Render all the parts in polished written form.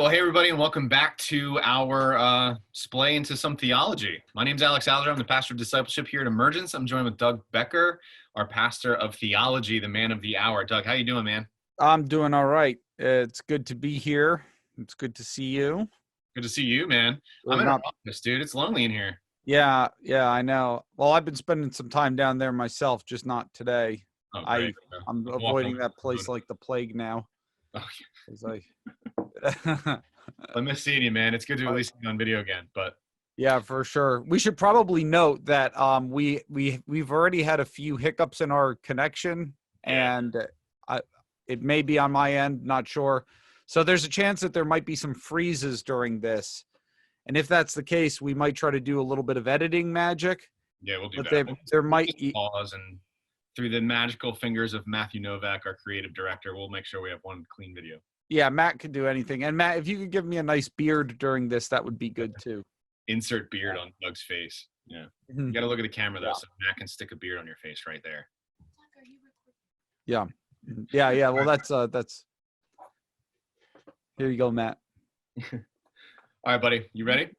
Well, hey, everybody, and welcome back to our splay into some theology. My name's Alex Alger. I'm the pastor of discipleship here at Emergence. I'm joined with Doug Becker, our pastor of theology, the man of the hour. Doug, how you doing, man? I'm doing all right. It's good to be here. It's good to see you. Good to see you, man. I'm in our office, dude. It's lonely in here. Yeah, I know. Well, I've been spending some time doon there myself, just not today. Oh, great. I'm avoiding that place like the plague now. Oh, I miss seeing you, man. It's good to at least be on video again. But yeah, for sure. We should probably note that we've already had a few hiccups in our connection, and it may be on my end, not sure. So there's a chance that there might be some freezes during this. And if that's the case, we might try to do a little bit of editing magic. Yeah, we'll do but that. There might pause, and through the magical fingers of Matthew Novak, our creative director, we'll make sure we have one clean video. Yeah, Matt can do anything. And Matt, if you could give me a nice beard during this, that would be good too. Insert beard on Doug's face. Yeah. You got to look at the camera though, so Matt can stick a beard on your face right there. Yeah. Well, that's. Here you go, Matt. All right, buddy. You ready?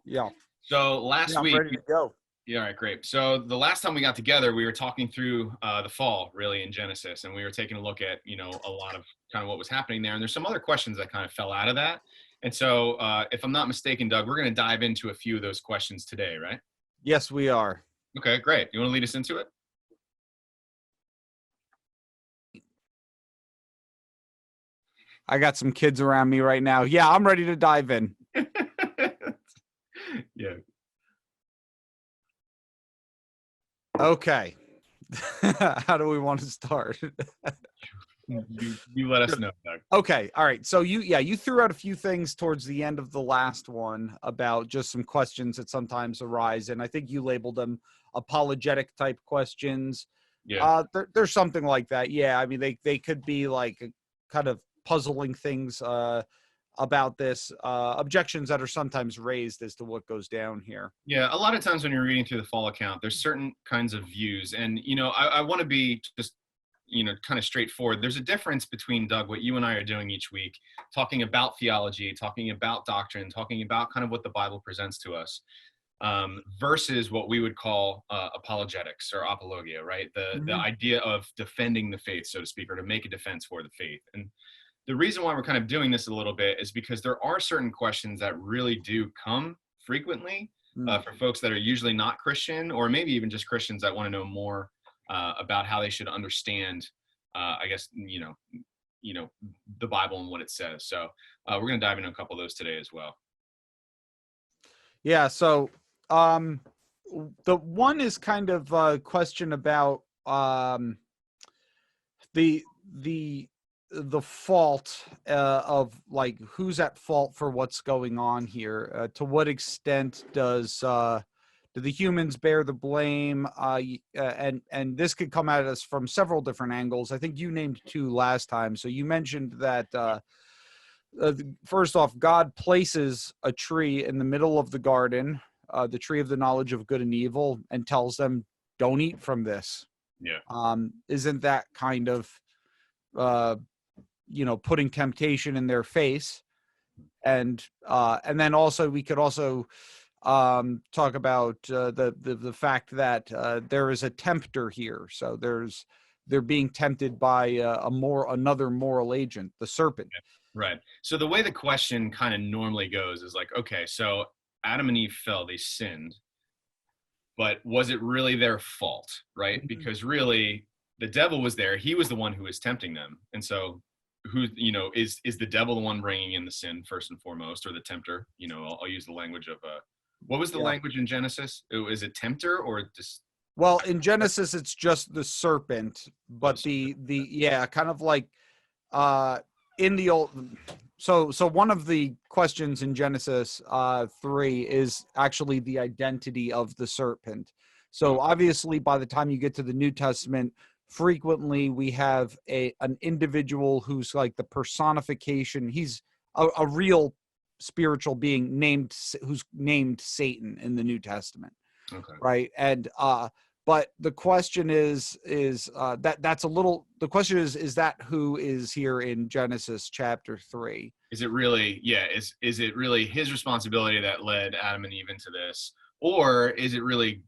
Yeah. So last week. I'm ready to go. Yeah, all right, great. So the last time we got together, we were talking through the fall, really, in Genesis, and we were taking a look at, a lot of kind of what was happening there. And there's some other questions that kind of fell out of that. And so if I'm not mistaken, Doug, we're going to dive into a few of those questions today, right? Yes, we are. Okay, great. You want to lead us into it? I got some kids around me right now. Yeah, I'm ready to dive in. Yeah. Okay. How do we want to start? You let us know, Doug. Okay. All right. So you threw out a few things towards the end of the last one about just some questions that sometimes arise. And I think you labeled them apologetic type questions. Yeah. There's something like that. Yeah. I mean, they could be like kind of puzzling things about this, objections that are sometimes raised as to what goes down here. Yeah, a lot of times when you're reading through the fall account, there's certain kinds of views. And, I want to be just, kind of straightforward. There's a difference between, Doug, what you and I are doing each week, talking about theology, talking about doctrine, talking about kind of what the Bible presents to us, versus what we would call apologetics or apologia, right? The idea of defending the faith, so to speak, or to make a defense for the faith. And the reason why we're kind of doing this a little bit is because there are certain questions that really do come frequently for folks that are usually not Christian, or maybe even just Christians that want to know more about how they should understand, I guess, the Bible and what it says. So we're going to dive into a couple of those today as well. Yeah. So the one is kind of a question about the fault of like who's at fault for what's going on here. To what extent do the humans bear the blame? And this could come at us from several different angles. I think you named two last time. So you mentioned that first off, God places a tree in the middle of the garden, the tree of the knowledge of good and evil, and tells them, "Don't eat from this." Yeah. Isn't that kind of putting temptation in their face? And then also we could also talk about the fact that there is a tempter here. So they're being tempted by another moral agent, the serpent. Right. So the way the question kind of normally goes is like, okay, so Adam and Eve fell, they sinned, but was it really their fault, right? Because really the devil was there. He was the one who was tempting them. And so who, is the devil the one bringing in the sin first and foremost, or the tempter? I'll use the language of what was the language in Genesis? Is it tempter or just? Well, in Genesis, it's just the serpent, but kind of like in the old. So one of the questions in Genesis 3 is actually the identity of the serpent. So obviously, by the time you get to the New Testament, frequently we have an individual who's like the personification. He's a real spiritual being who's named Satan in the New Testament. Okay. Right. And But the question is that's a little. The question is that who is here in Genesis chapter 3? Is it really, is it really his responsibility that led Adam and Eve into this? Or is it really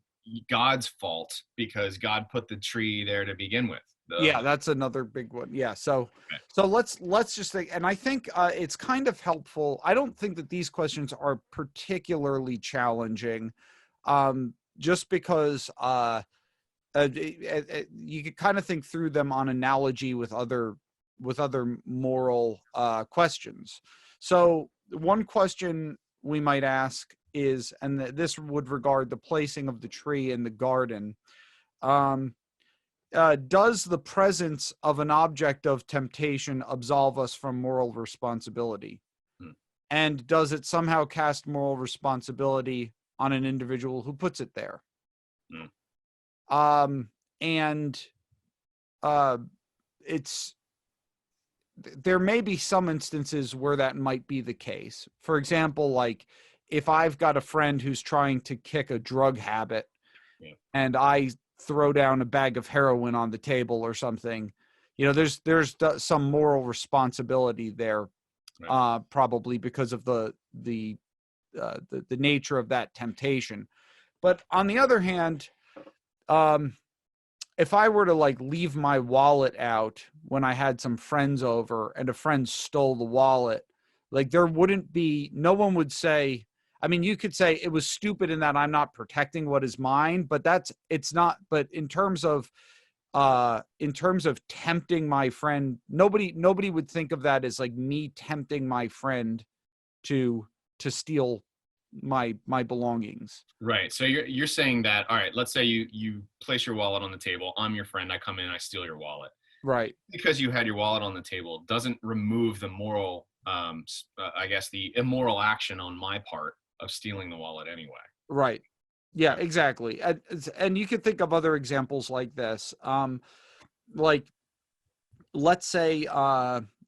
God's fault because God put the tree there to begin with? Yeah, that's another big one. Yeah. So let's just think, and I think it's kind of helpful. I don't think that these questions are particularly challenging, just because you could kind of think through them on analogy with other moral questions. So one question we might ask is, and this would regard the placing of the tree in the garden. Does the presence of an object of temptation absolve us from moral responsibility? And does it somehow cast moral responsibility on an individual who puts it there? There may be some instances where that might be the case. For example, like if I've got a friend who's trying to kick a drug habit and I throw down a bag of heroin on the table or something, there's some moral responsibility there, probably because of the nature of that temptation. But on the other hand, if I were to like leave my wallet out when I had some friends over and a friend stole the wallet, like no one would say, I mean, you could say it was stupid in that I'm not protecting what is mine, but it's not. But in terms of tempting my friend, nobody would think of that as like me tempting my friend to steal my belongings. Right. So you're saying that, all right, let's say you place your wallet on the table. I'm your friend. I come in and I steal your wallet. Right. Because you had your wallet on the table doesn't remove the moral, I guess the immoral action on my part of stealing the wallet anyway. Right. Yeah, exactly. And you could think of other examples like this. Like let's say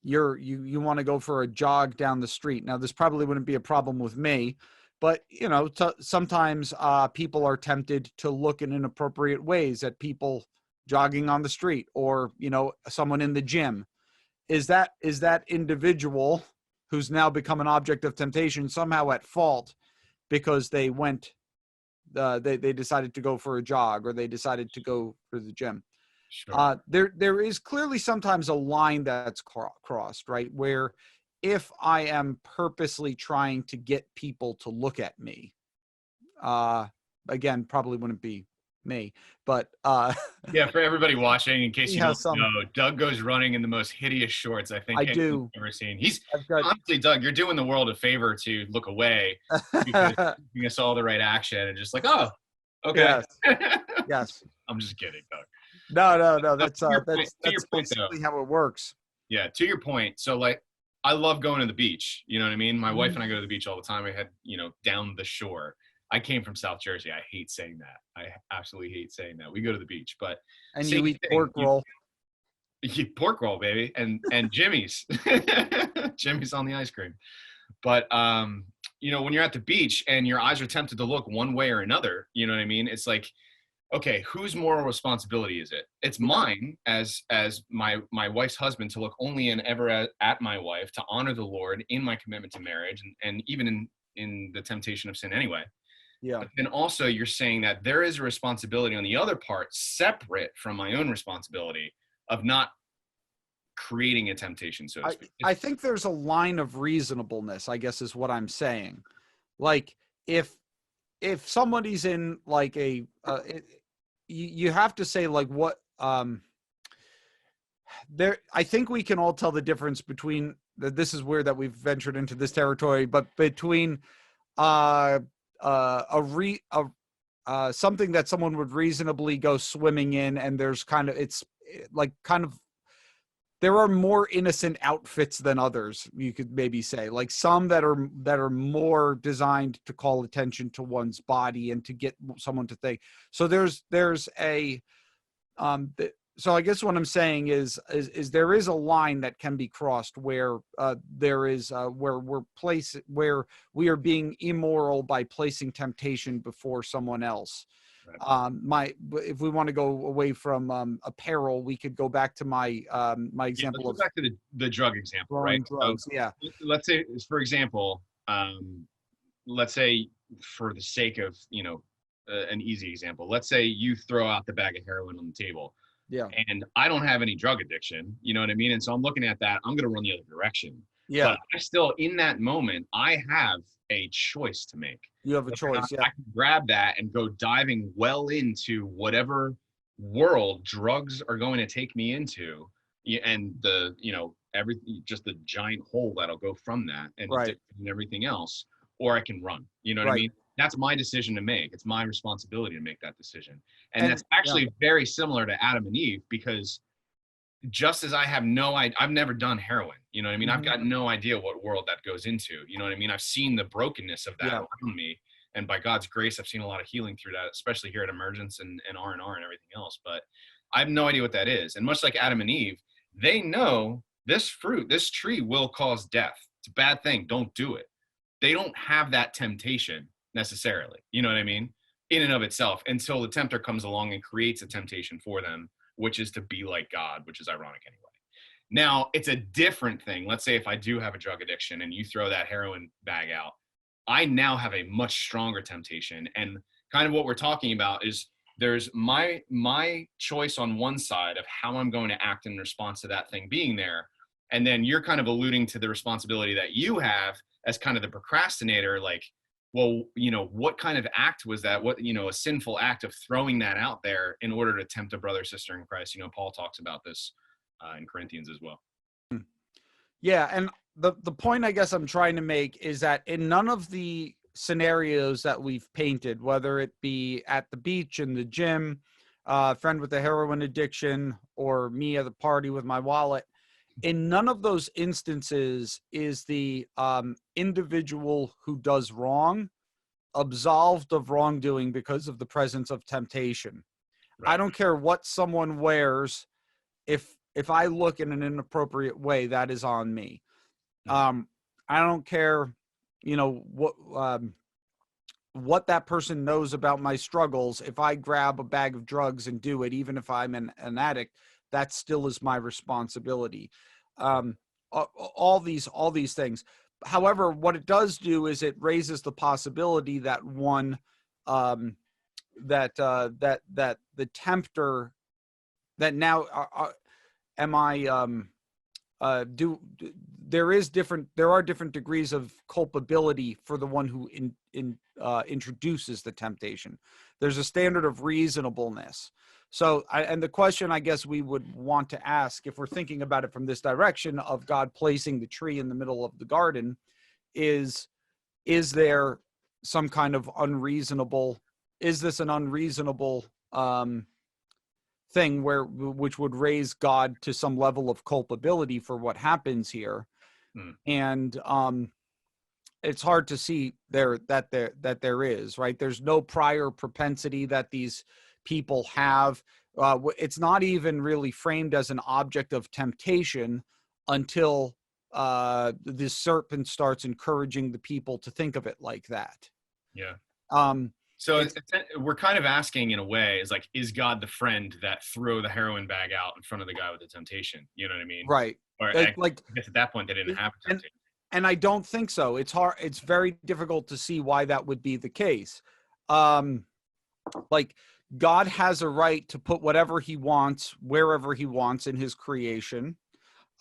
you want to go for a jog down the street. Now this probably wouldn't be a problem with me, but sometimes people are tempted to look in inappropriate ways at people jogging on the street, or someone in the gym. Is that individual who's now become an object of temptation somehow at fault because they they decided to go for a jog, or they decided to go for the gym? Sure. There is clearly sometimes a line that's crossed, right? Where if I am purposely trying to get people to look at me, again, probably wouldn't be me, but yeah, for everybody watching, in case you don't know, Doug goes running in the most hideous shorts I think I've ever seen. Honestly, Doug, you're doing the world a favor to look away because you saw the right action and just like, oh, okay. Yes. I'm just kidding, Doug. No. That's basically how it works. Yeah, to your point. So like, I love going to the beach. You know what I mean? My wife and I go to the beach all the time. We head, down the shore. I came from South Jersey. I hate saying that. I absolutely hate saying that. We go to the beach, but you eat pork roll. You pork roll, baby, and Jimmy's. Jimmy's on the ice cream. But when you're at the beach and your eyes are tempted to look one way or another, you know what I mean? It's like, okay, whose moral responsibility is it? It's mine as my wife's husband to look only and ever at my wife, to honor the Lord in my commitment to marriage, and even in the temptation of sin anyway. Yeah. But then also you're saying that there is a responsibility on the other part, separate from my own responsibility, of not creating a temptation, so to speak. I think there's a line of reasonableness, I guess is what I'm saying. Like if somebody's in like you have to say like what there. I think we can all tell the difference between, this is weird that we've ventured into this territory, but between something that someone would reasonably go swimming in, and there's there are more innocent outfits than others, you could maybe say, like some that are more designed to call attention to one's body and to get someone to think. So so I guess what I'm saying is there is a line that can be crossed where where we are being immoral by placing temptation before someone else. Right. If we want to go away from apparel, we could go back to my my Yeah, let's example go of back to the drug example, right? throwing So drugs. Yeah, let's say, for example, let's say for the sake of, an easy example, let's say you throw out the bag of heroin on the table yeah, and I don't have any drug addiction, you know what I mean? And so I'm looking at that, I'm going to run the other direction. yeah. But I still, in that moment, I have a choice to make. You have a Whether or not choice. Yeah, I can grab that and go diving well into whatever world drugs are going to take me into, and every just the giant hole that'll go from that and right, addiction and everything else, or I can run. You know what I right. mean? That's my decision to make. It's my responsibility to make that decision. And And that's yeah, actually very similar to Adam and Eve, because just as I have no idea, I've never done heroin. You know what I mean? I've mhm, got no idea what world that goes into. You know what I mean? I've seen the brokenness of that yeah, around me. And by God's grace, I've seen a lot of healing through that, especially here at Emergence and R&R and everything else. But I have no idea what that is. And much like Adam and Eve, they know this fruit, this tree will cause death. It's a bad thing. Don't do it. They don't have that temptation necessarily. You know what I mean? In and of itself, until the tempter comes along and creates a temptation for them, which is to be like God, which is ironic anyway. Now, it's a different thing. Let's say if I do have a drug addiction and you throw that heroin bag out, I now have a much stronger temptation. And kind of what we're talking about is there's my choice on one side of how I'm going to act in response to that thing being there. And then you're kind of alluding to the responsibility that you have as kind of the procrastinator, like, well, what kind of act was that? What, a sinful act of throwing that out there in order to tempt a brother, sister in Christ. Paul talks about this in Corinthians as well. yeah. And the point I guess I'm trying to make is that in none of the scenarios that we've painted, whether it be at the beach, in the gym, friend with a heroin addiction, or me at the party with my wallet, in none of those instances is the individual who does wrong absolved of wrongdoing because of the presence of temptation. I Right. don't care what someone wears. If I look in an inappropriate way, that is on me. I don't care, what that person knows about my struggles. If I grab a bag of drugs and do it, even if I'm an addict, that still is my responsibility. All these things. However, what it does do is it raises the possibility that that the tempter, that now am I there are different degrees of culpability for the one who introduces the temptation. There's a standard of reasonableness. So, and the question I guess we would want to ask, if we're thinking about it from this direction of God placing the tree in the middle of the garden, is there some kind of is this an unreasonable thing which would raise God to some level of culpability for what happens here? And it's hard to see that there is, right? There's no prior propensity that these people have. It's not even really framed as an object of temptation until the serpent starts encouraging the people to think of it like that. Yeah. Um, So we're kind of asking in a way, is God the friend that threw the heroin bag out in front of the guy with the temptation? You know what I mean? right. Or I guess at that point they didn't have a temptation. And I don't think so. It's hard. It's very difficult to see why that would be the case. Like, God has a right to put whatever he wants, wherever he wants in his creation.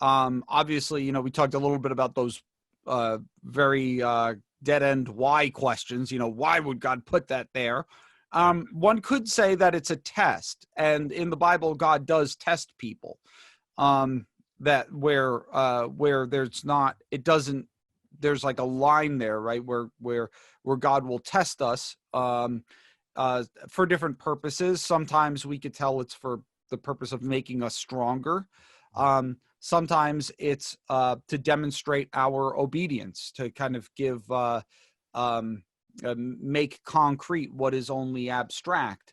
Obviously, we talked a little bit about those very dead end why questions. Why would God put that there? One could say that it's a test, and in the Bible, God does test people. That where there's not, it doesn't, there's like a line there, right? Where God will test us for different purposes. Sometimes we could tell it's for the purpose of making us stronger. Sometimes it's to demonstrate our obedience, to kind of give, make concrete what is only abstract.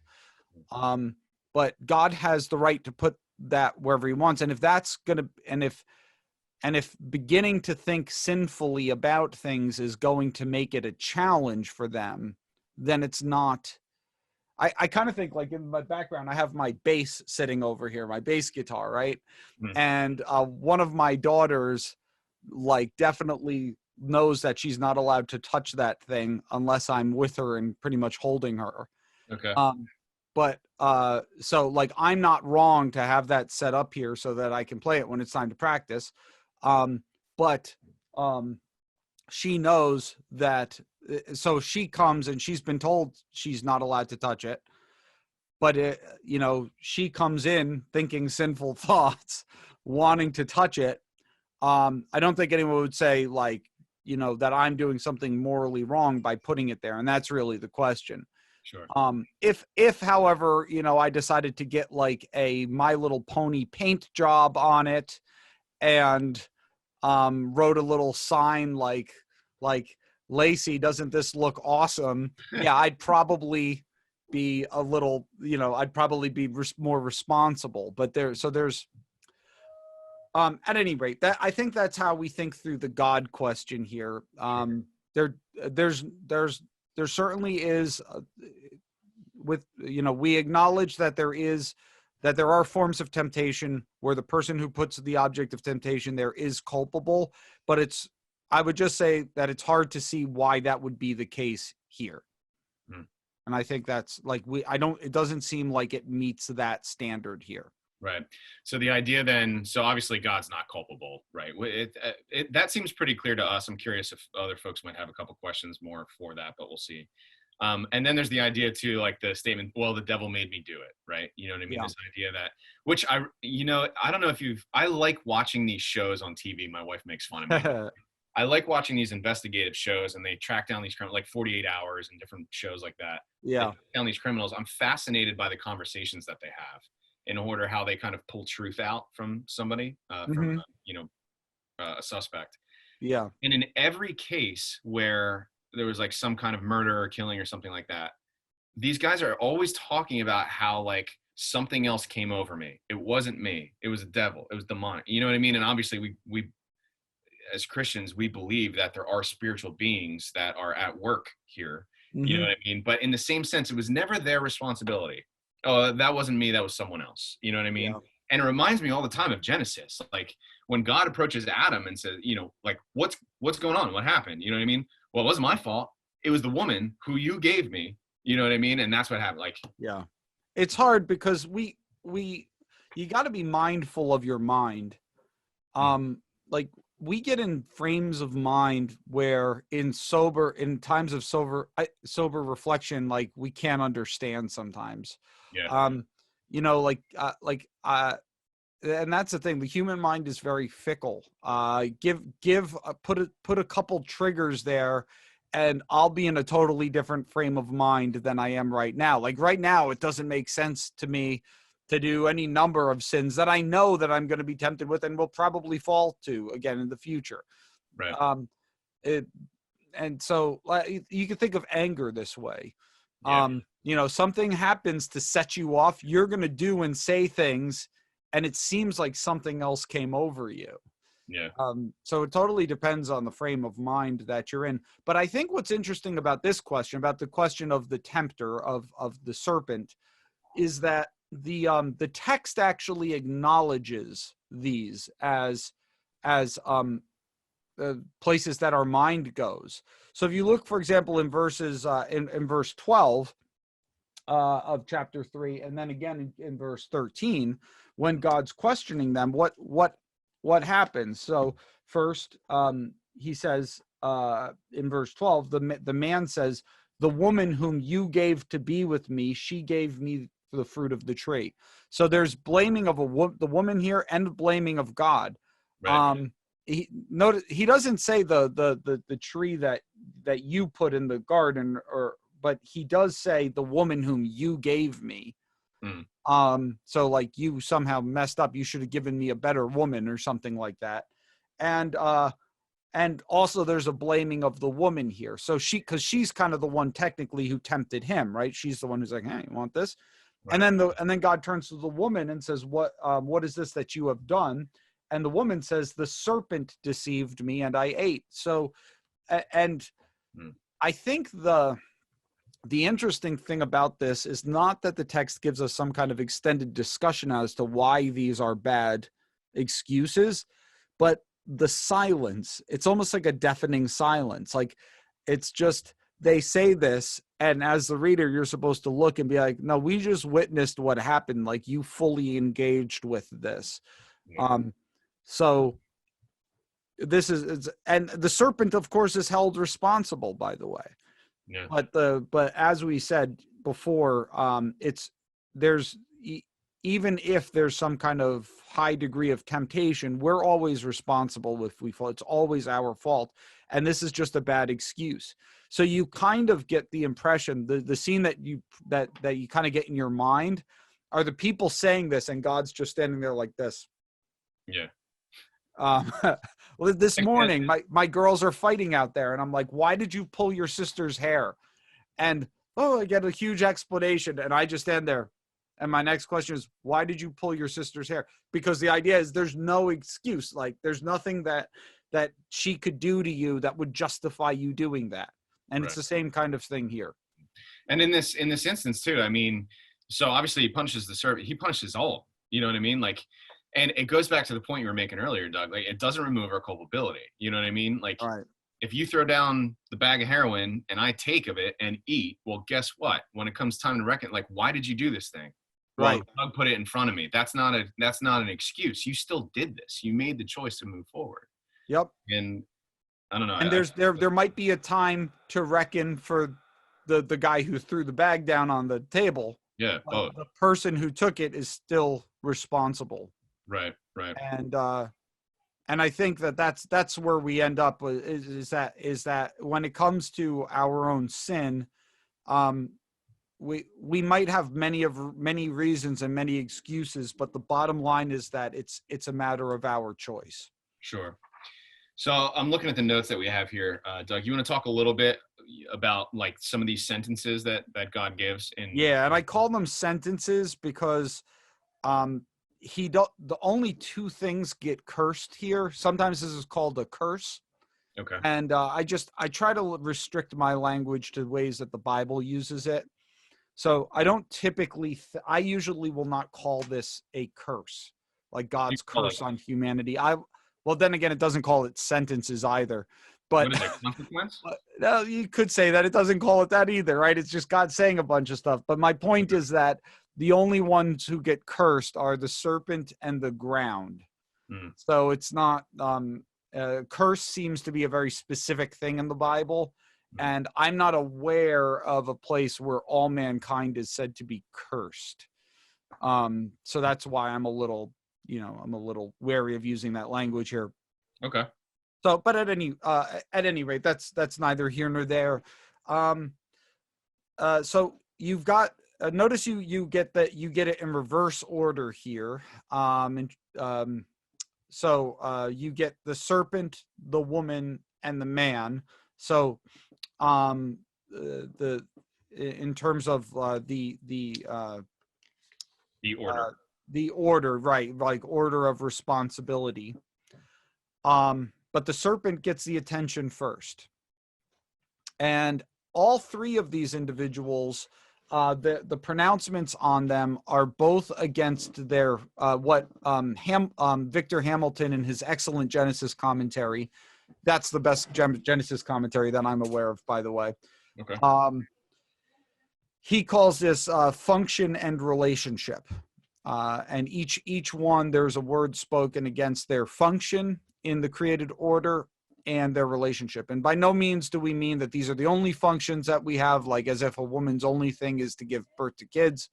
But God has the right to put that wherever he wants. And if that's going to, and if beginning to think sinfully about things is going to make it a challenge for them, then it's not I kind of think like in my background, I have my bass sitting over here, my bass guitar, right? Mm. And one of my daughters, like, definitely knows that she's not allowed to touch that thing unless I'm with her and pretty much holding her. Okay. But so like I'm not wrong to have that set up here so that I can play it when it's time to practice. But she knows that, so she comes and she's been told she's not allowed to touch it. But she comes in thinking sinful thoughts, wanting to touch it. I don't think anyone would say like, that I'm doing something morally wrong by putting it there. And that's really the question. Sure. If however, I decided to get like a My Little Pony paint job on it and wrote a little sign like Lacey, doesn't this look awesome? Yeah, I'd probably be a little, I'd probably be more responsible. But there's at any rate, that I think that's how we think through the God question here. There's certainly is we acknowledge that there are forms of temptation where the person who puts the object of temptation there is culpable, but I would just say that it's hard to see why that would be the case here. And I think that's like, it doesn't seem like it meets that standard here. Right. So the idea then, so obviously God's not culpable, right? That seems pretty clear to us. I'm curious if other folks might have a couple questions more for that, but we'll see. And then there's the idea too, like the statement, well, the devil made me do it, right? You know what I mean? Yeah. This idea that, which I don't know if I like watching these shows on TV. My wife makes fun of me. I like watching these investigative shows and they track down these criminals, like 48 Hours and different shows like that. Yeah. They track down these criminals. I'm fascinated by the conversations that they have in order how they kind of pull truth out from somebody, from a suspect. Yeah. And in every case where there was like some kind of murder or killing or something like that, these guys are always talking about how like something else came over me. It wasn't me. It was the devil. It was demonic. You know what I mean? And obviously we as Christians, we believe that there are spiritual beings that are at work here. You know what I mean? But in the same sense, it was never their responsibility. Oh, that wasn't me. That was someone else. You know what I mean? Yeah. And it reminds me all the time of Genesis. Like when God approaches Adam and says, like, what's going on? What happened? You know what I mean? Well, it wasn't my fault. It was the woman who you gave me. You know what I mean? And that's what happened. Like, yeah, it's hard because you got to be mindful of your mind. Like we get in frames of mind where in times of sober reflection, like we can't understand sometimes. Yeah. And that's the thing. The human mind is very fickle. Put a couple triggers there and I'll be in a totally different frame of mind than I am right now. Like right now, it doesn't make sense to me to do any number of sins that I know that I'm going to be tempted with and will probably fall to again in the future. Right. And so you can think of anger this way. Yeah. Something happens to set you off. You're going to do and say things, and it seems like something else came over you. Yeah. So it totally depends on the frame of mind that you're in. But I think what's interesting about this question, about the question of the tempter, of the serpent, is that the text actually acknowledges these as places that our mind goes. So if you look, for example, in verses in verse 12 of chapter 3, and then again in verse 13, when God's questioning them, what happens? So first, he says in verse 12, the man says, "The woman whom you gave to be with me, she gave me the fruit of the tree." So there's blaming of the woman here and blaming of God. Right. He doesn't say the tree that you put in the garden, but he does say the woman whom you gave me. So like you somehow messed up. You should have given me a better woman or something like that. And also there's a blaming of the woman here. So because she's kind of the one technically who tempted him, right? She's the one who's like, "Hey, you want this?" Right. And then God turns to the woman and says, what is this that you have done? And the woman says, "The serpent deceived me and I ate." So, and I think the interesting thing about this is not that the text gives us some kind of extended discussion as to why these are bad excuses, but the silence. It's almost like a deafening silence. Like, it's just, they say this, and as the reader, you're supposed to look and be like, no, we just witnessed what happened. Like, you fully engaged with this. Yeah. So this is, and the serpent, of course, is held responsible, by the way. Yeah. But as we said before, there's even if there's some kind of high degree of temptation, we're always responsible if we fall. It's always our fault, and this is just a bad excuse. So you kind of get the impression, the scene that you kind of get in your mind are the people saying this, and God's just standing there like this. Yeah. Well, this morning, my girls are fighting out there, and I'm like, why did you pull your sister's hair? And, I get a huge explanation, and I just stand there. And my next question is, why did you pull your sister's hair? Because the idea is there's no excuse. Like, there's nothing that she could do to you that would justify you doing that. And It's the same kind of thing here. And in this instance too, I mean, so obviously he punishes the servant. He punishes all. You know what I mean? Like, and it goes back to the point you were making earlier, Doug. Like, it doesn't remove our culpability. You know what I mean? Like, right. If you throw down the bag of heroin and I take of it and eat, well, guess what? When it comes time to reckon, like, why did you do this thing? Well, Right. Doug put it in front of me. That's not an excuse. You still did this. You made the choice to move forward. Yep. And I don't know. And there might be a time to reckon for the guy who threw the bag down on the table. Yeah. Both. The person who took it is still responsible. Right. And I think that's where we end up is that when it comes to our own sin, we might have many reasons and many excuses, but the bottom line is that it's a matter of our choice. Sure. So I'm looking at the notes that we have here, Doug. You want to talk a little bit about like some of these sentences that God gives? Yeah, and I call them sentences because the only two things get cursed here. Sometimes this is called a curse. Okay. And I try to restrict my language to ways that the Bible uses it. So I don't typically, I usually will not call this a curse, like God's curse on humanity. Well, then again, it doesn't call it sentences either. But what is it, consequence? No, you could say that. It doesn't call it that either, right? It's just God saying a bunch of stuff. But my point is that the only ones who get cursed are the serpent and the ground. So it's not, curse seems to be a very specific thing in the Bible. And I'm not aware of a place where all mankind is said to be cursed. So that's why I'm a little wary of using that language here. Okay. So, but at any rate, that's neither here nor there. So you've got, notice you get it in reverse order here. So you get the serpent, the woman, and the man. So, in terms of the order. The order, right? Like order of responsibility. But the serpent gets the attention first. And all three of these individuals, the pronouncements on them are both against their Victor Hamilton in his excellent Genesis commentary. That's the best Genesis commentary that I'm aware of, by the way. Okay. He calls this function and relationship. And each one, there's a word spoken against their function in the created order and their relationship. And by no means do we mean that these are the only functions that we have, like as if a woman's only thing is to give birth to kids,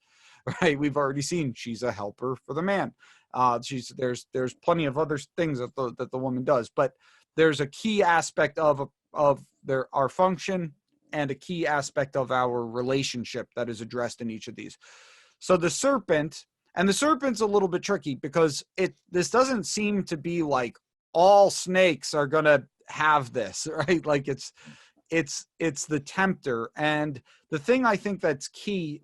right? We've already seen she's a helper for the man. There's plenty of other things that the woman does, but there's a key aspect of our function and a key aspect of our relationship that is addressed in each of these. So the serpent's a little bit tricky because this doesn't seem to be like all snakes are going to have this, right? Like it's the tempter. And the thing I think that's key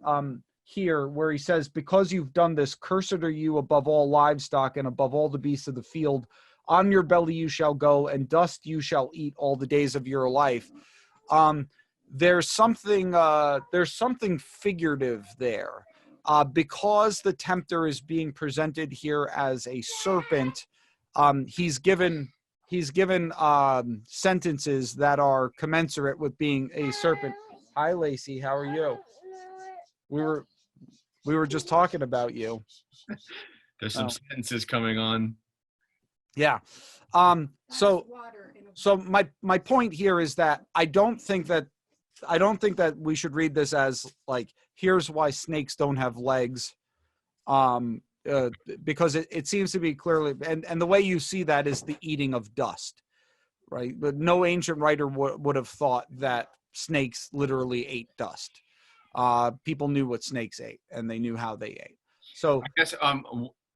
here where he says, because you've done this, cursed are you above all livestock and above all the beasts of the field. On your belly you shall go, and dust you shall eat all the days of your life. there's something figurative there, because the tempter is being presented here as a serpent. He's given sentences that are commensurate with being a serpent. Hi, Lacey. How are you? We were just talking about you. There's some sentences coming on. Yeah. So my point here is that I don't think that we should read this as like, here's why snakes don't have legs. Because it seems to be clearly, and the way you see that is the eating of dust, right? But no ancient writer would have thought that snakes literally ate dust. People knew what snakes ate, and they knew how they ate. So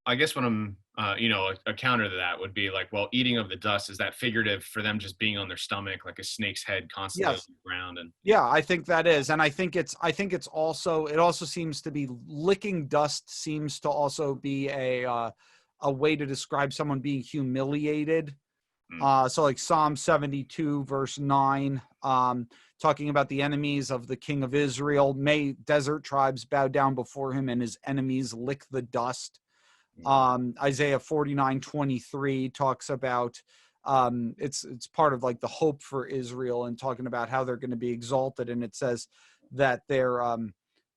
I guess what I'm, a counter to that would be like, well, eating of the dust, is that figurative for them just being on their stomach like a snake's head constantly on the ground? And yeah, I think that is, and I think it's also, it also seems to be licking dust seems to also be a way to describe someone being humiliated. So like Psalm 72 verse 9, talking about the enemies of the king of Israel, may desert tribes bow down before him and his enemies lick the dust. Isaiah 49:23 talks about, it's part of like the hope for Israel and talking about how they're going to be exalted. And it says that they're,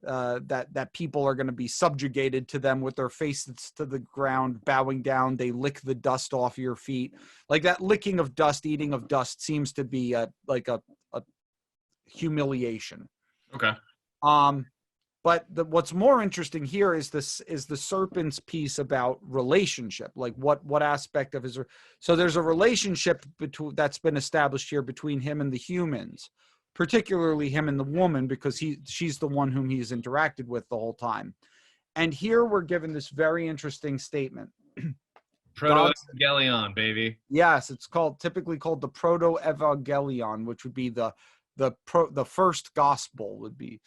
that people are going to be subjugated to them with their faces to the ground, bowing down. They lick the dust off your feet. Like that licking of dust, eating of dust seems to be like a humiliation. Okay. But what's more interesting here is the serpent's piece about relationship. Like what aspect of his, so there's a relationship that's been established here between him and the humans, particularly him and the woman, because she's the one whom he's interacted with the whole time. And here we're given this very interesting statement. Proto-Evangelion, baby. Yes, it's typically called the Proto-Evangelion, which would be the first gospel would be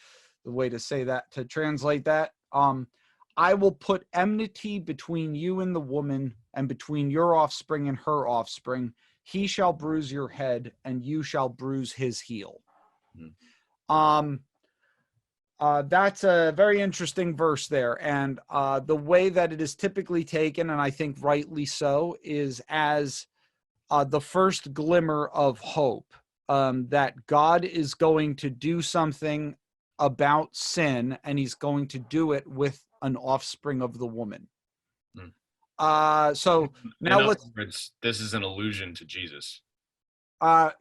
the way to say that, to translate that. I will put enmity between you and the woman, and between your offspring and her offspring. He shall bruise your head, and you shall bruise his heel. That's a very interesting verse there. And the way that it is typically taken, and I think rightly so, is as the first glimmer of hope, that God is going to do something about sin, and he's going to do it with an offspring of the woman. So now this is an allusion to Jesus.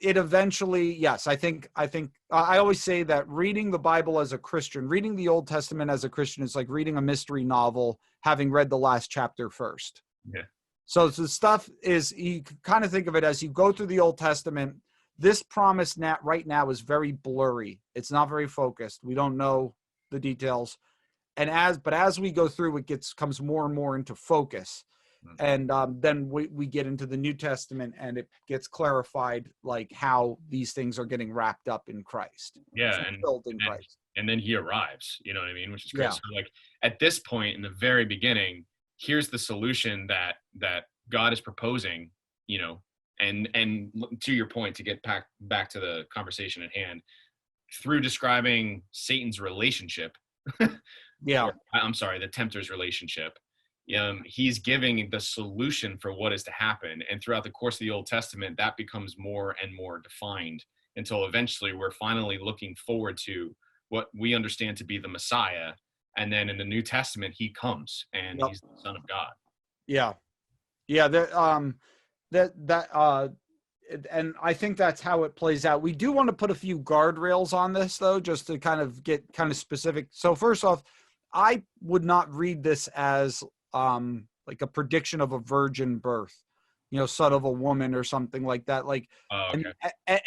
It eventually, yes, I think I always say that reading the Bible as a Christian, reading the Old Testament as a Christian, is like reading a mystery novel, having read the last chapter first. Yeah. So the stuff is, you can kind of think of it as you go through the Old Testament. This promise right now is very blurry. It's not very focused. We don't know the details. And as we go through, it comes more and more into focus. And then we get into the New Testament, and it gets clarified, like how these things are getting wrapped up in Christ. Yeah, and then he arrives. You know what I mean? Which is great. Yeah. So like at this point in the very beginning, here's the solution that God is proposing. You know, and to your point, to get back to the conversation at hand, through describing Satan's relationship. Yeah, I'm sorry, the tempter's relationship. He's giving the solution for what is to happen. And throughout the course of the Old Testament, that becomes more and more defined until eventually we're finally looking forward to what we understand to be the Messiah. And then in the New Testament, he comes and he's the Son of God. Yeah. Yeah. And I think that's how it plays out. We do want to put a few guardrails on this, though, just to kind of get kind of specific. So first off, I would not read this as like a prediction of a virgin birth, son of a woman or something like that. Like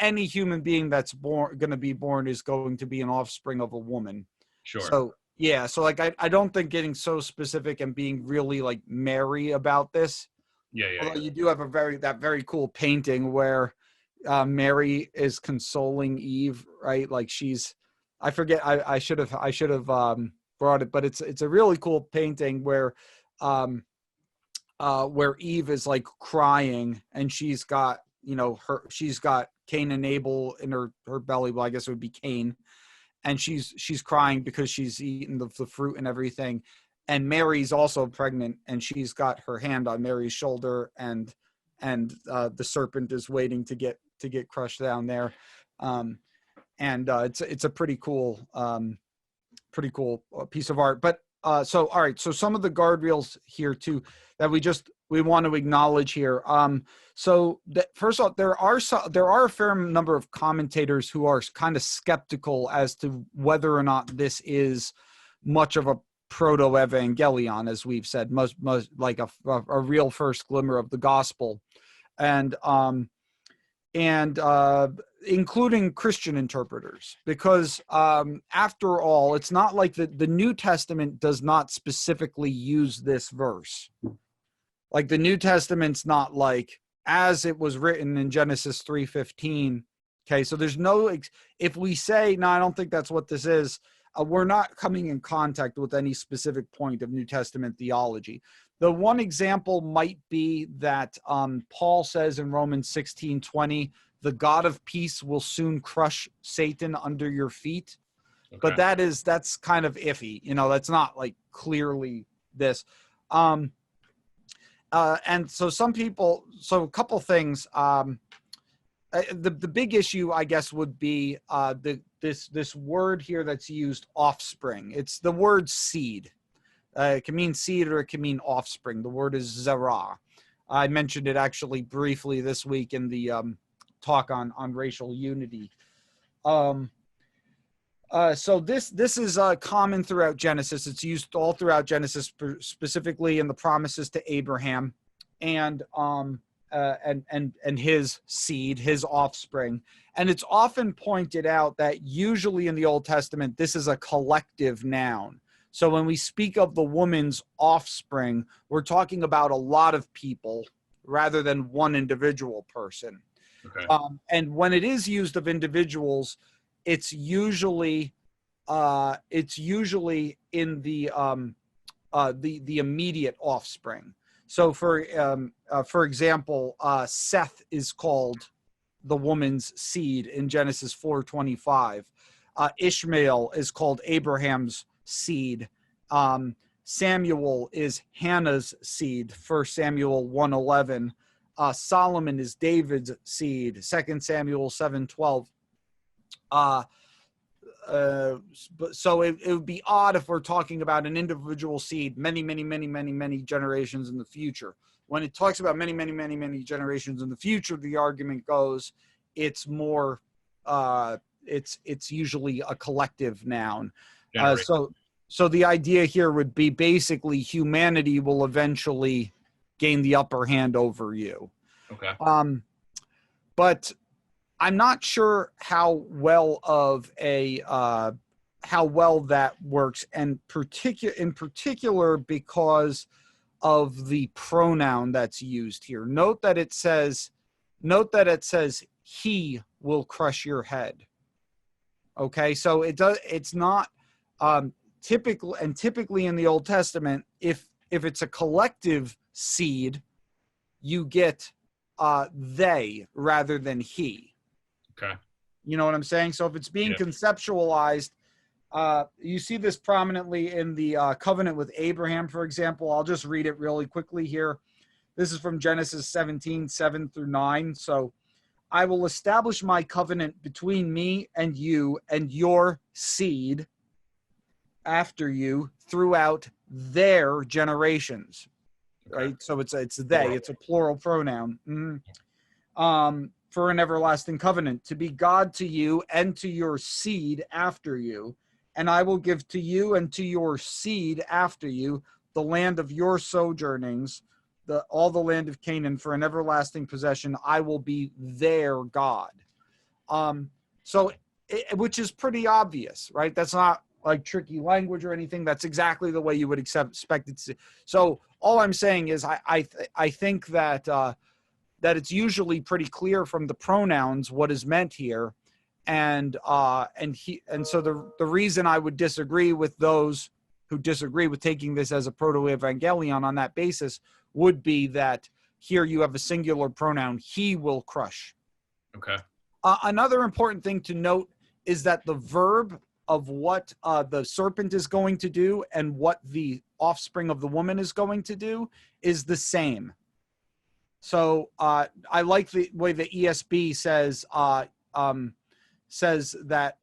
any human being that's going to be born is going to be an offspring of a woman. Sure. So yeah. So like, I don't think getting so specific and being really like Mary about this. Yeah. Although you do have that very cool painting where Mary is consoling Eve, right? Like I forget. I should have brought it, but it's a really cool painting where Eve is like crying, and she's got Cain and Abel in her belly. Well, I guess it would be Cain. And she's crying because she's eaten the fruit and everything. And Mary's also pregnant, and she's got her hand on Mary's shoulder, and the serpent is waiting to get crushed down there. It's a pretty cool piece of art. But so all right, so some of the guardrails here too that we want to acknowledge here. First of all, there are a fair number of commentators who are kind of skeptical as to whether or not this is much of a Proto-Evangelion, as we've said, most like a real first glimmer of the gospel, and including Christian interpreters, because after all, it's not like the New Testament does not specifically use this verse. Like the New Testament's not like, as it was written in Genesis 3:15. Okay, so there's no, if we say, no, I don't think that's what this is, we're not coming in contact with any specific point of New Testament theology. The one example might be that Paul says in Romans 16:20, the God of peace will soon crush Satan under your feet. Okay. But that's kind of iffy. That's not like clearly this. And so a couple things. The big issue, I guess, would be this word here that's used, offspring. It's the word seed. It can mean seed or it can mean offspring. The word is zerah. I mentioned it actually briefly this week in the talk on racial unity. So this is common throughout Genesis. It's used all throughout Genesis, specifically in the promises to Abraham and his seed, his offspring. And it's often pointed out that usually in the Old Testament, this is a collective noun. So when we speak of the woman's offspring, we're talking about a lot of people rather than one individual person. Okay. And when it is used of individuals, it's usually in the immediate offspring. So for example, Seth is called the woman's seed in Genesis 4:25. Ishmael is called Abraham's seed. Samuel is Hannah's seed, 1 Samuel 1:11. Solomon is David's seed, 2 Samuel 7:12. So it would be odd if we're talking about an individual seed many generations in the future. When it talks about many generations in the future, the argument goes it's more it's usually a collective noun. So the idea here would be basically humanity will eventually gain the upper hand over you. Okay. But I'm not sure how well that works, and in particular because of the pronoun that's used here. Note that it says he will crush your head. Okay, so it's not typically in the Old Testament, if it's a collective seed, you get they rather than he. Okay. You know what I'm saying? So if it's being conceptualized, you see this prominently in the covenant with Abraham, for example. I'll just read it really quickly here. This is from Genesis 17:7-9. So, I will establish my covenant between me and you and your seed after you throughout their generations. Okay. Right? So it's they. It's a plural pronoun. Mm-hmm. For an everlasting covenant, to be God to you and to your seed after you. And I will give to you and to your seed after you the land of your sojournings, all the land of Canaan for an everlasting possession. I will be their God. Which is pretty obvious, right? That's not like tricky language or anything. That's exactly the way you would expect it to. So all I'm saying is I think that it's usually pretty clear from the pronouns what is meant here. And so the reason I would disagree with those who disagree with taking this as a Proto-Evangelion on that basis would be that here you have a singular pronoun, he will crush. Okay. Another important thing to note is that the verb of what the serpent is going to do and what the offspring of the woman is going to do is the same. So I like the way the ESB says that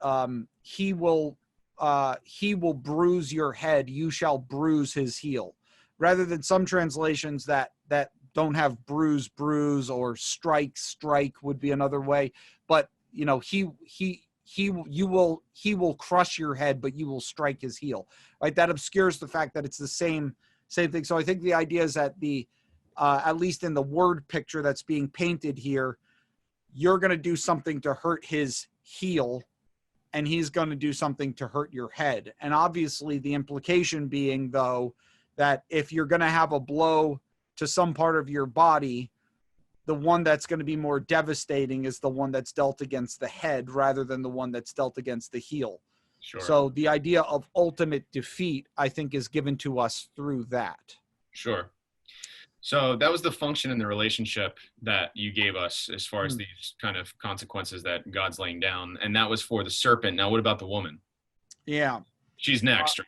he will bruise your head, you shall bruise his heel, rather than some translations that don't have bruise, or strike would be another way. But you know, he will crush your head, but you will strike his heel. Right? That obscures the fact that it's the same thing. So I think the idea is that at least in the word picture that's being painted here, you're going to do something to hurt his heel, and he's going to do something to hurt your head. And obviously the implication being, though, that if you're going to have a blow to some part of your body, the one that's going to be more devastating is the one that's dealt against the head rather than the one that's dealt against the heel. Sure. So the idea of ultimate defeat, I think, is given to us through that. Sure. So that was the function in the relationship that you gave us as far as these kind of consequences that God's laying down. And that was for the serpent. Now, what about the woman? Yeah. She's next.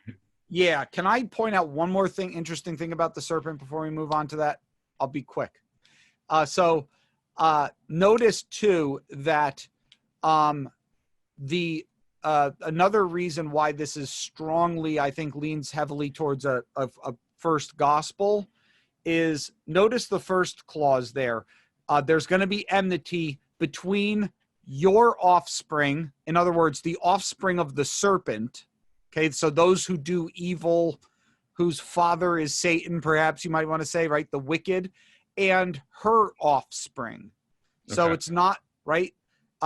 Yeah. Can I point out one more interesting thing about the serpent before we move on to that? I'll be quick. So notice, too, that another reason why this is strongly, I think, leans heavily towards a first gospel is, notice the first clause there. There's going to be enmity between your offspring, in other words, the offspring of the serpent. Okay, so those who do evil, whose father is Satan, perhaps you might want to say, right, the wicked, and her offspring. So it's not, right?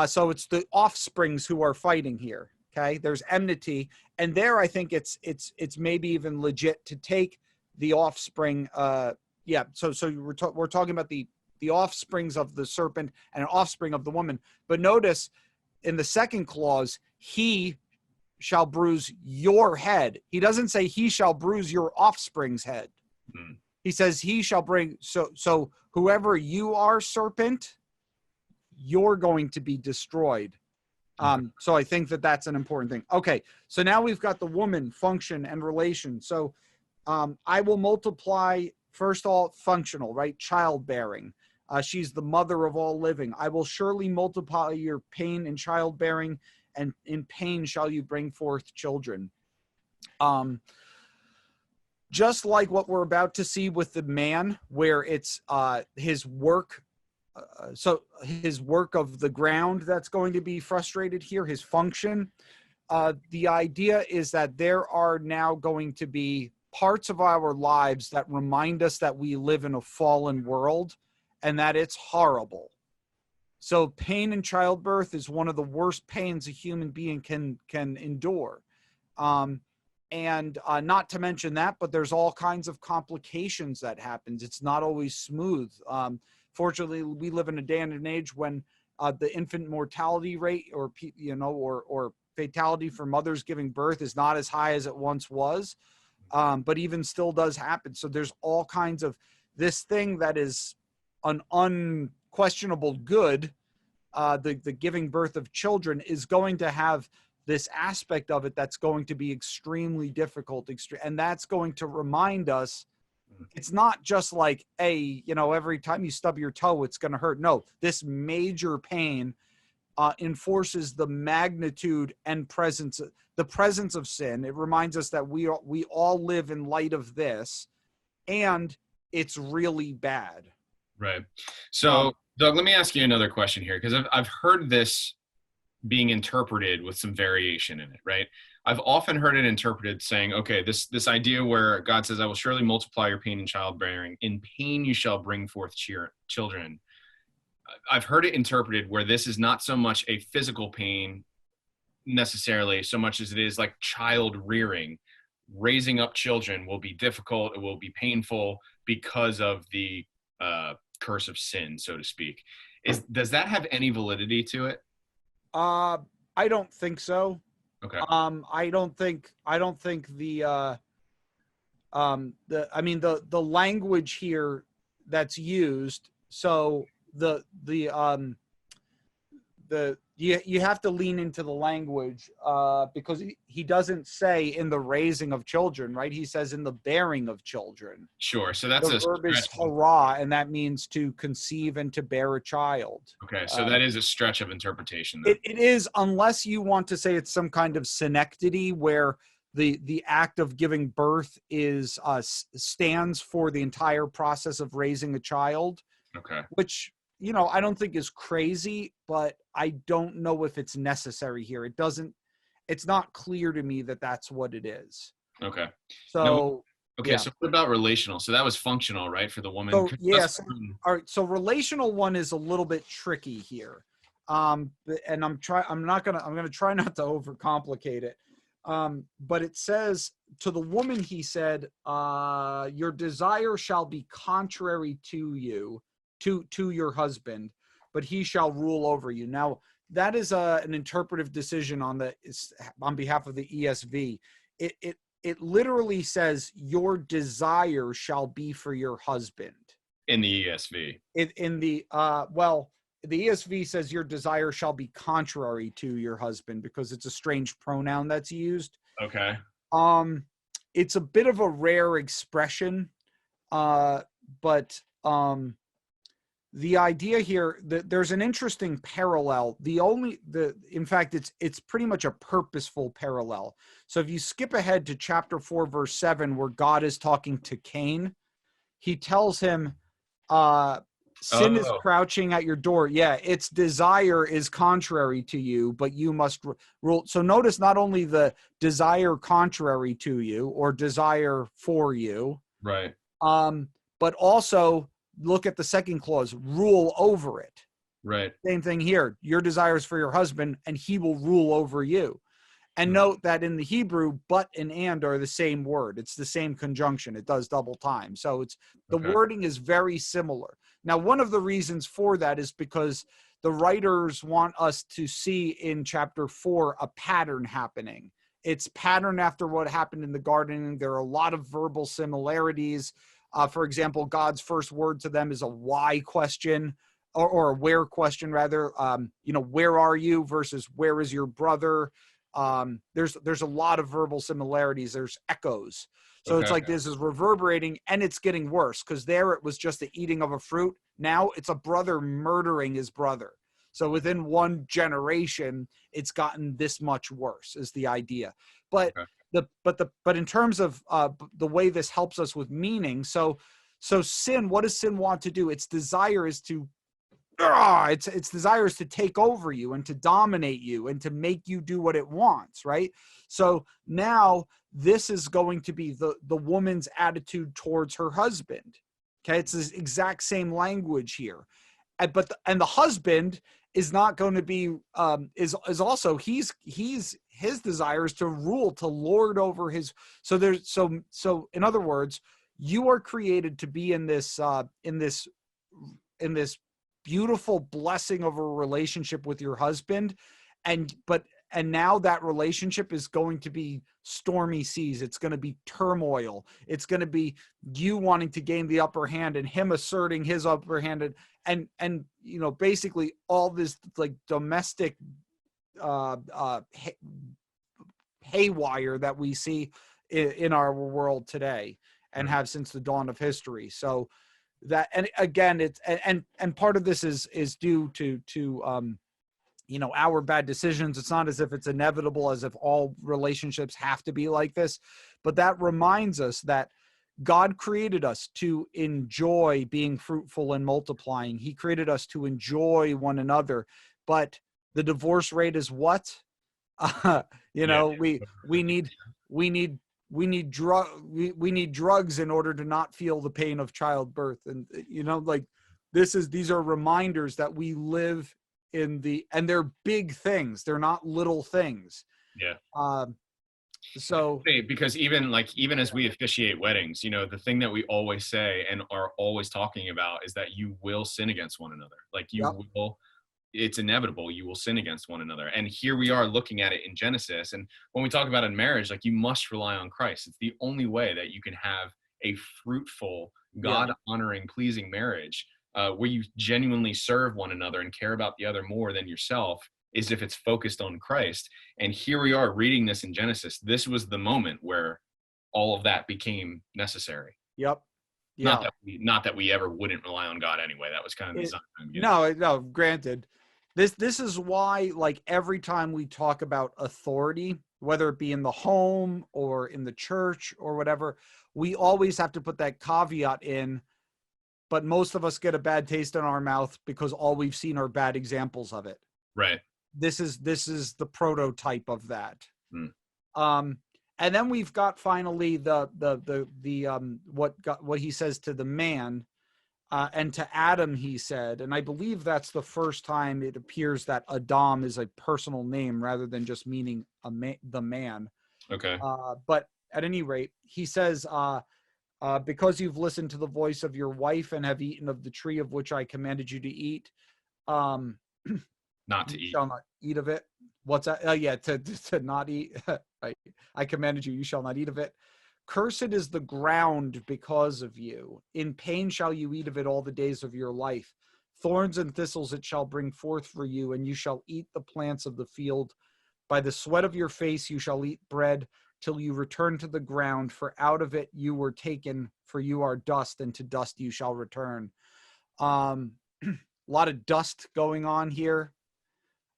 So it's the offsprings who are fighting here. Okay, there's enmity, and there I think it's maybe even legit to take the offspring. Yeah, so we're talking about the offsprings of the serpent and an offspring of the woman. But notice in the second clause, he shall bruise your head. He doesn't say he shall bruise your offspring's head. Mm. He says he shall bring, so whoever you are, serpent, you're going to be destroyed. So I think that's an important thing. Okay, so now we've got the woman, function, and relation. So I will multiply, first all functional, right? Childbearing. She's the mother of all living. I will surely multiply your pain in childbearing, and in pain shall you bring forth children. Just like what we're about to see with the man, where it's his work, so his work of the ground that's going to be frustrated here, his function. The idea is that there are now going to be parts of our lives that remind us that we live in a fallen world and that it's horrible. So pain in childbirth is one of the worst pains a human being can endure. And not to mention that, but there's all kinds of complications that happens. It's not always smooth. Fortunately, we live in a day and an age when the infant mortality rate, or fatality for mothers giving birth, is not as high as it once was, but even still does happen. So there's all kinds of this thing that is an unquestionable good. The giving birth of children is going to have this aspect of it that's going to be extremely difficult, and that's going to remind us it's not just like, hey, every time you stub your toe, it's going to hurt. No, this major pain enforces the magnitude and the presence of sin. It reminds us that we all live in light of this, and it's really bad. Right. So, Doug, let me ask you another question here, because I've heard this being interpreted with some variation in it, right? I've often heard it interpreted saying, okay, this idea where God says, I will surely multiply your pain in childbearing. In pain you shall bring forth children. I've heard it interpreted where this is not so much a physical pain necessarily, so much as it is like child rearing. Raising up children will be difficult. It will be painful because of the curse of sin, so to speak. Does that have any validity to it? I don't think so. Okay. I don't think the language here that's used. So the you have to lean into the language because he doesn't say in the raising of children, right? He says in the bearing of children. Sure. So that's The a verb is stretch. hara, and that means to conceive and to bear a child. Okay, so that is a stretch of interpretation then. It is, unless you want to say it's some kind of synecdoche where the act of giving birth is stands for the entire process of raising a child. Okay. Which, you know, I don't think is crazy, but I don't know if it's necessary here. It's not clear to me that that's what it is. Okay. So, now, okay, yeah. so what about relational? So that was functional, right, for the woman? So, yes. All right. So relational one is a little bit tricky here. And I'm going to try not to overcomplicate it. But it says to the woman, he said, your desire shall be contrary to you, to your husband, but he shall rule over you. Now that is an interpretive decision on behalf of the ESV. It literally says your desire shall be for your husband in the ESV. The ESV says your desire shall be contrary to your husband because it's a strange pronoun that's used. Okay. It's a bit of a rare expression, but the idea here that there's an interesting parallel. In fact, it's pretty much a purposeful parallel. So if you skip ahead to chapter 4, verse 7, where God is talking to Cain, he tells him, sin is crouching at your door. Yeah, its desire is contrary to you, but you must rule. So notice not only the desire contrary to you or desire for you, right? But also look at the second clause, rule over it. Right. Same thing here. Your desire is for your husband, and he will rule over you. And note that in the Hebrew, but and are the same word. It's the same conjunction. It does double time. So the wording is very similar. Now, one of the reasons for that is because the writers want us to see in chapter 4 a pattern happening. It's patterned after what happened in the garden. There are a lot of verbal similarities. For example, God's first word to them is a why question, or a where question, rather. Where are you versus where is your brother? There's a lot of verbal similarities. There's echoes. So it's like this is reverberating, and it's getting worse because there it was just the eating of a fruit. Now it's a brother murdering his brother. So within one generation, it's gotten this much worse is the idea. But but in terms of the way this helps us with meaning, so sin, what does sin want to do? Its desire is to its desire is to take over you and to dominate you and to make you do what it wants, right? So now this is going to be the woman's attitude towards her husband. Okay, it's the exact same language here, and the husband is not going to be is also his desire is to rule, to lord over his. So in other words, you are created to be in this beautiful blessing of a relationship with your husband, and now that relationship is going to be stormy seas. It's going to be turmoil. It's going to be you wanting to gain the upper hand and him asserting his upper hand, and basically all this like domestic haywire that we see in our world today and have since the dawn of history. So that, and again, it's and part of this is due to our bad decisions. It's not as if it's inevitable, as if all relationships have to be like this, but that reminds us that God created us to enjoy being fruitful and multiplying. He created us to enjoy one another, but the divorce rate is what? We need drugs in order to not feel the pain of childbirth. And these are reminders that we live and they're big things. They're not little things. Yeah. So because even as we officiate weddings, the thing that we always say and are always talking about is that you will sin against one another. Like will, it's inevitable. You will sin against one another. And here we are looking at it in Genesis. And when we talk about in marriage, like, you must rely on Christ. It's the only way that you can have a fruitful, God honoring, pleasing marriage. where you genuinely serve one another and care about the other more than yourself, is if it's focused on Christ. And here we are reading this in Genesis. This was the moment where all of that became necessary. Yep. Yeah. Not that we ever wouldn't rely on God anyway. That was kind of the design. No, granted. This is why, like, every time we talk about authority, whether it be in the home or in the church or whatever, we always have to put that caveat in, but most of us get a bad taste in our mouth because all we've seen are bad examples of it. Right. This is the prototype of that. And then we've got finally what he says to the man, and to Adam he said, and I believe that's the first time it appears that Adam is a personal name rather than just meaning the man. Okay. But at any rate, he says, because you've listened to the voice of your wife and have eaten of the tree of which I commanded you to eat, not to eat. Shall not eat of it. What's that? Yeah, to not eat. Right. I commanded you, you shall not eat of it. Cursed is the ground because of you. In pain shall you eat of it all the days of your life. Thorns and thistles it shall bring forth for you, and you shall eat the plants of the field. By the sweat of your face you shall eat bread till you return to the ground, for out of it you were taken, for you are dust, and to dust you shall return. A lot of dust going on here.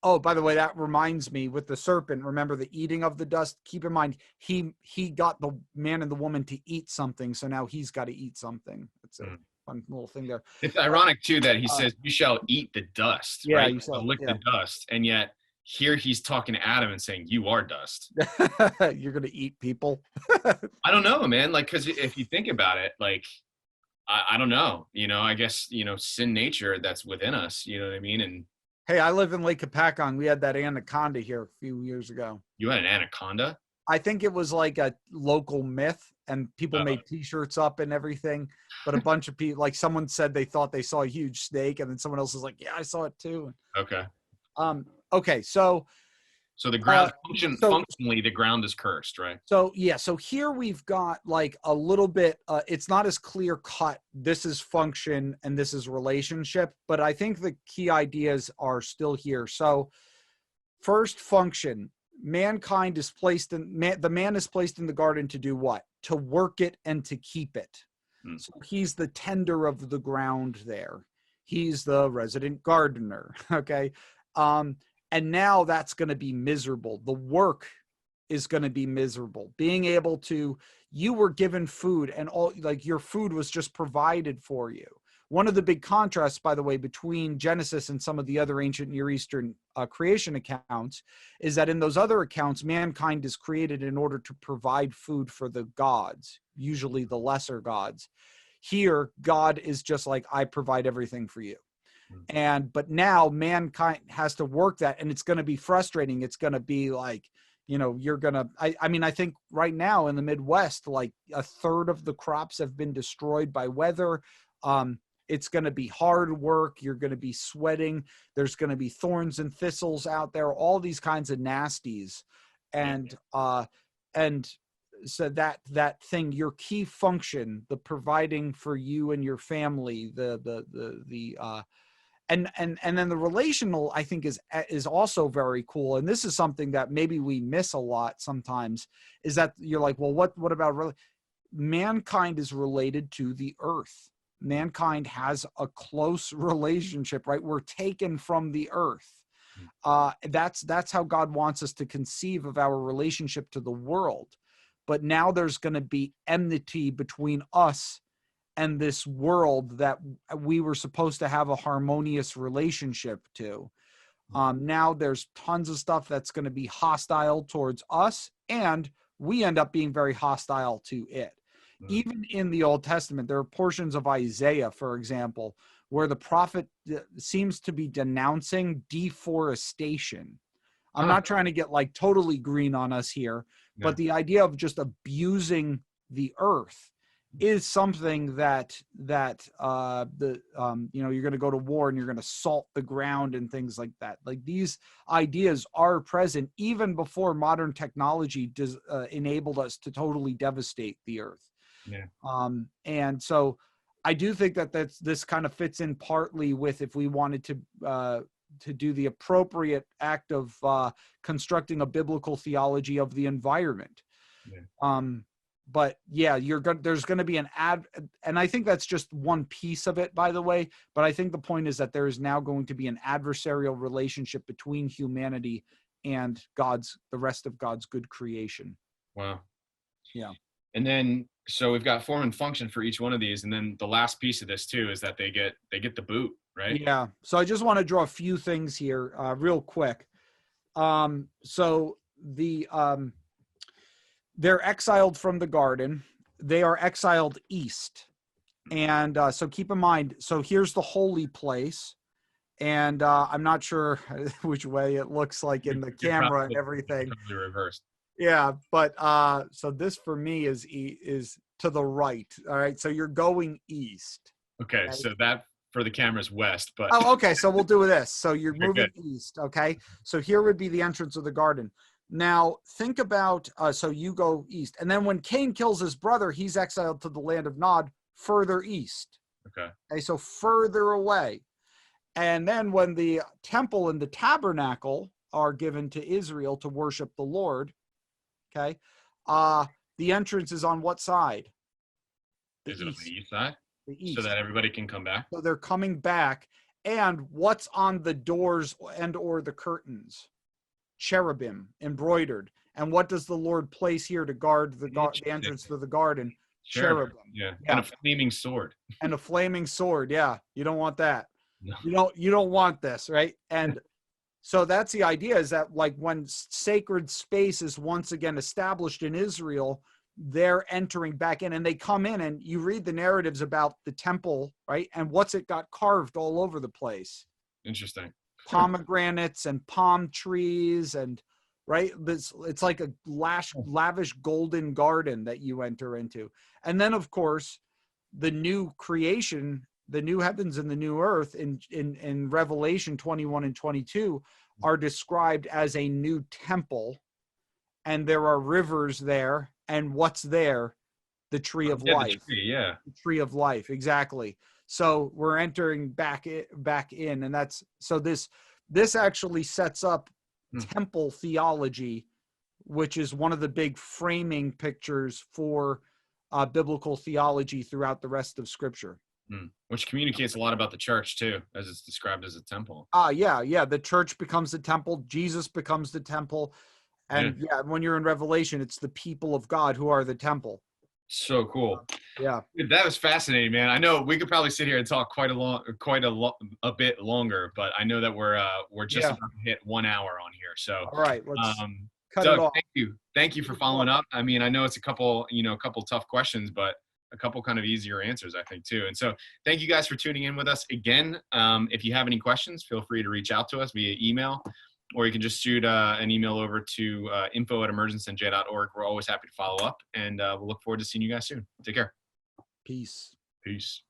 Oh, by the way, that reminds me, with the serpent, remember the eating of the dust? Keep in mind, he got the man and the woman to eat something, so now he's got to eat something. It's a fun little thing there. It's ironic, too, that he says, you shall eat the dust, yeah, right? You shall lick the dust, and yet here he's talking to Adam and saying, you are dust. You're going to eat people? I don't know, man. Like, because if you think about it, like, I don't know. I guess, sin nature that's within us, you know what I mean? And hey, I live in Lake Kapakong. We had that anaconda here a few years ago. You had an anaconda? I think it was like a local myth, and people made T-shirts up and everything. But a bunch of people, like someone said they thought they saw a huge snake, and then someone else was like, "Yeah, I saw it too." Okay. Okay. So the ground functionally, the ground is cursed, right? So yeah. So here we've got like a little bit. It's not as clear cut. This is function and this is relationship, but I think the key ideas are still here. So first, function. Mankind is placed in the man is placed in the garden to do what? To work it and to keep it. So he's the tender of the ground there. He's the resident gardener. Okay. And now that's going to be miserable. The work is going to be miserable. Being able to, you were given food and all, like your food was just provided for you. One of the big contrasts, by the way, between Genesis and some of the other ancient Near Eastern creation accounts is that in those other accounts, mankind is created in order to provide food for the gods, usually the lesser gods. Here, God is just like, I provide everything for you. But now mankind has to work that, and it's going to be frustrating. It's going to be like, you're going to, I mean, I think right now in the Midwest, like a third of the crops have been destroyed by weather. It's going to be hard work. You're going to be sweating. There's going to be thorns and thistles out there, all these kinds of nasties. And so that thing, your key function, the providing for you and your family, and then the relational, I think is also very cool. And this is something that maybe we miss a lot sometimes, is that you're like, well, what about mankind is related to the earth. Mankind has a close relationship, right? We're taken from the earth. That's how God wants us to conceive of our relationship to the world. But now there's going to be enmity between us and this world that we were supposed to have a harmonious relationship to. Now there's tons of stuff that's going to be hostile towards us, and we end up being very hostile to it. Even in the Old Testament, there are portions of Isaiah, for example, where the prophet seems to be denouncing deforestation. I'm not trying to get like totally green on us here, but the idea of just abusing the earth is something that you're going to go to war and you're going to salt the ground and things like that. Like these ideas are present even before modern technology enabled us to totally devastate the earth. And so I do think that this kind of fits in partly with if we wanted to do the appropriate act of constructing a biblical theology of the environment. Yeah. But yeah, there's going to be and I think that's just one piece of it, by the way. But I think the point is that there is now going to be an adversarial relationship between humanity and the rest of God's good creation. Wow. Yeah. And then, so we've got form and function for each one of these. And then the last piece of this too is that they get the boot, right? Yeah. So I just want to draw a few things here real quick. So they're exiled from the garden. They are exiled east. And so keep in mind, so here's the holy place. And I'm not sure which way it looks like in the camera and everything. Probably reversed. Yeah, but so this for me is to the right. All right, so you're going east. Okay, so that for the camera's west, but oh, okay. So we'll do this. So you're Okay, moving good. east. Okay, so here would be the entrance of the garden. Now think about so you go east, and then when Cain kills his brother, he's exiled to the land of Nod, further east. Okay, so further away. And then when the temple and the tabernacle are given to Israel to worship the Lord, okay, the entrance is on what side? Is it on the east side? The east. So that everybody can come back? So they're coming back. And what's on the doors and or the curtains? Cherubim, embroidered. And what does the Lord place here to guard the entrance to the garden? Cherubim. Yeah. And a flaming sword. And a flaming sword. Yeah, you don't want that. No. You don't want this, right? And so that's the idea, is that like when sacred space is once again established in Israel, they're entering back in, and they come in, and you read the narratives about the temple, right? And what's it got carved all over the place? Interesting. Pomegranates and palm trees, and right, it's like a lavish golden garden that you enter into. And then of course the new creation, the new heavens and the new earth in Revelation 21 and 22 are described as a new temple, and there are rivers there. And what's there? The tree of life. The tree of life, exactly. So we're entering back in, and that's so this actually sets up temple theology, which is one of the big framing pictures for biblical theology throughout the rest of Scripture. Which communicates a lot about the church too, as it's described as a temple. Yeah. The church becomes the temple. Jesus becomes the temple. And when you're in Revelation, it's the people of God who are the temple. So cool. Yeah. That was fascinating, man. I know we could probably sit here and talk a bit longer, but I know that we're just about to hit 1 hour on here. So all right, let's cut Doug, it off. Thank you for following up. I mean, I know it's a couple tough questions, but a couple kind of easier answers, I think, too. And so thank you guys for tuning in with us again. If you have any questions, feel free to reach out to us via email, or you can just shoot an email over to info@emergencenj.org. We're always happy to follow up, and we'll look forward to seeing you guys soon. Take care. Peace. Peace.